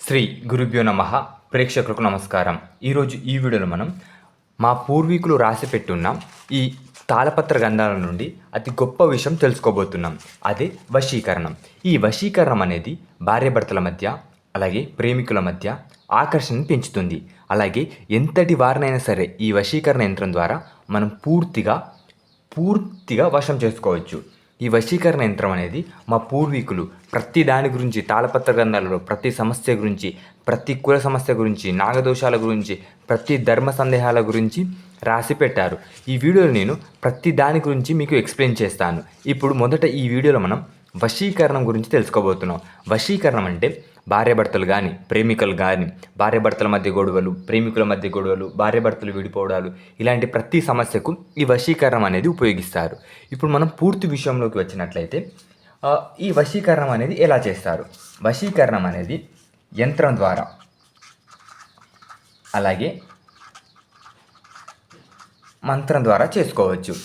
శ్రీ గురుభ్యో నమః. ప్రేక్షకులకు నమస్కారం. ఈరోజు ఈ వీడియోలో మనం మా పూర్వీకులు రాసి పెట్టున్న ఈ తాళపత్ర గ్రంథాల నుండి అతి గొప్ప విషయం తెలుసుకోబోతున్నాం. అదే వశీకరణం. ఈ వశీకరణం అనేది భార్యాభర్తల మధ్య అలాగే ప్రేమికుల మధ్య ఆకర్షణను పెంచుతుంది. అలాగే ఎంతటి వారినైనా సరే ఈ వశీకరణ యంత్రం ద్వారా మనం పూర్తిగా వశం చేసుకోవచ్చు. ఈ వశీకరణ యంత్రం అనేది మా పూర్వీకులు ప్రతి దాని గురించి తాళపత్ర గ్రంథాలలో ప్రతి సమస్య గురించి, ప్రతి కుల సమస్య గురించి, నాగదోషాల గురించి, ప్రతి ధర్మ సందేహాల గురించి రాసి పెట్టారు. ఈ వీడియోలో నేను ప్రతి దాని గురించి మీకు ఎక్స్ప్లెయిన్ చేస్తాను. ఇప్పుడు మొదట ఈ వీడియోలో మనం వశీకరణం గురించి తెలుసుకోబోతున్నాం. వశీకరణం అంటే భార్యాభర్తలు కానీ, ప్రేమికులు కానీ, భార్యాభర్తల మధ్య గొడవలు, ప్రేమికుల మధ్య గొడవలు, భార్యాభర్తలు విడిపోవడాలు, ఇలాంటి ప్రతి సమస్యకు ఈ వశీకరణం అనేది ఉపయోగిస్తారు. ఇప్పుడు మనం పూర్తి విషయంలోకి వచ్చినట్లయితే ఈ వశీకరణం అనేది ఎలా చేస్తారు? వశీకరణం అనేది యంత్రం ద్వారా అలాగే మంత్రం ద్వారా చేసుకోవచ్చు.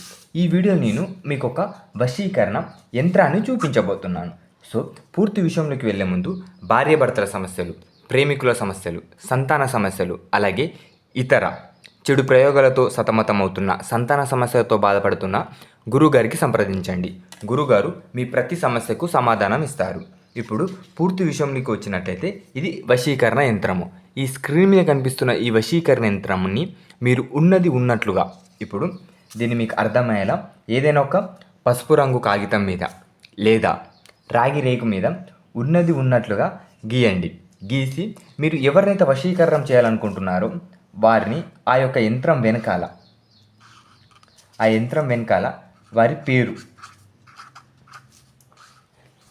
ఈ వీడియో నేను మీకు ఒక వశీకరణ యంత్రాన్ని చూపించబోతున్నాను. సో పూర్తి విషయంలోకి వెళ్ళే ముందు భార్యాభర్తల సమస్యలు, ప్రేమికుల సమస్యలు, సంతాన సమస్యలు, అలాగే ఇతర చెడు ప్రయోగాలతో సతమతమవుతున్న సంతాన సమస్యలతో బాధపడుతున్న గురువుగారికి సంప్రదించండి. గురుగారు మీ ప్రతి సమస్యకు సమాధానం ఇస్తారు. ఇప్పుడు పూర్తి విషయంలోకి వచ్చినట్లయితే ఇది వశీకరణ యంత్రము. ఈ స్క్రీన్ మీద కనిపిస్తున్న ఈ వశీకరణ యంత్రాన్ని మీరు ఉన్నది ఉన్నట్లుగా, ఇప్పుడు దీన్ని మీకు అర్థమయ్యేలా ఏదైనా ఒక పసుపు రంగు కాగితం మీద లేదా రాగి రేకు మీద ఉన్నది ఉన్నట్లుగా గీయండి. గీసి మీరు ఎవరినైతే వశీకరణం చేయాలనుకుంటున్నారో వారిని ఆ యంత్రం వెనకాల వారి పేరు,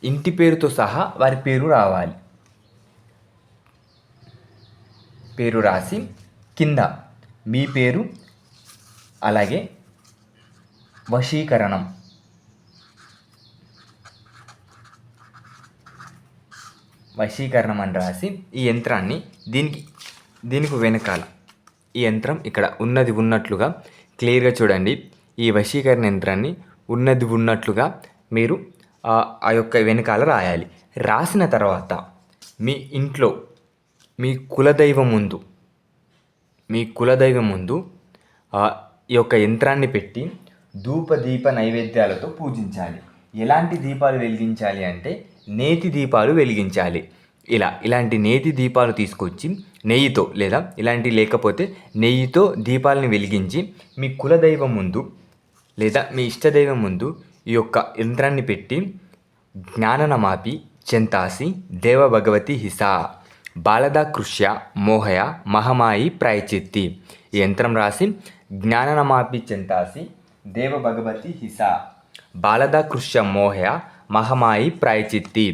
ఇంటి పేరుతో సహా వారి పేరు రావాలి. పేరు రాసి కింద మీ పేరు అలాగే వశీకరణం అని రాసి ఈ యంత్రాన్ని దీనికి వెనకాల ఈ యంత్రం ఇక్కడ ఉన్నది ఉన్నట్లుగా క్లియర్గా చూడండి. ఈ వశీకరణ యంత్రాన్ని ఉన్నది ఉన్నట్లుగా మీరు ఆ వెనకాల రాయాలి. రాసిన తర్వాత మీ ఇంట్లో మీ కులదైవం ముందు ఈ యంత్రాన్ని పెట్టి ధూప దీప నైవేద్యాలతో పూజించాలి. ఎలాంటి దీపాలు వెలిగించాలి అంటే నేతి దీపాలు వెలిగించాలి. ఇలాంటి నేతి దీపాలు తీసుకొచ్చి నెయ్యితో, లేదా ఇలాంటి లేకపోతే నెయ్యితో దీపాలని వెలిగించి మీ కులదైవం ముందు లేదా మీ ఇష్టదైవం ముందు ఈ యంత్రాన్ని పెట్టి జ్ఞాననమాపి చెంతాసి దేవ భగవతి హిసా బాలదా కృష్య మోహయ మహమాయి ప్రాయచిత్తి. ఈ యంత్రం రాసి జ్ఞాననమాపి చెంతాసి దేవ భగవతి హిసా బాలదా కృష్య మోహయ మహమాయి ప్రాయచిత్తి.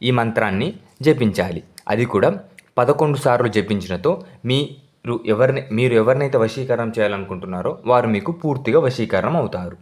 ఈ మంత్రాన్ని జపించాలి. అది కూడా 11 సార్లు జపించినతో మీరు ఎవరినైతే వశీకరణం చేయాలనుకుంటున్నారో వారు మీకు పూర్తిగా వశీకరణం అవుతారు.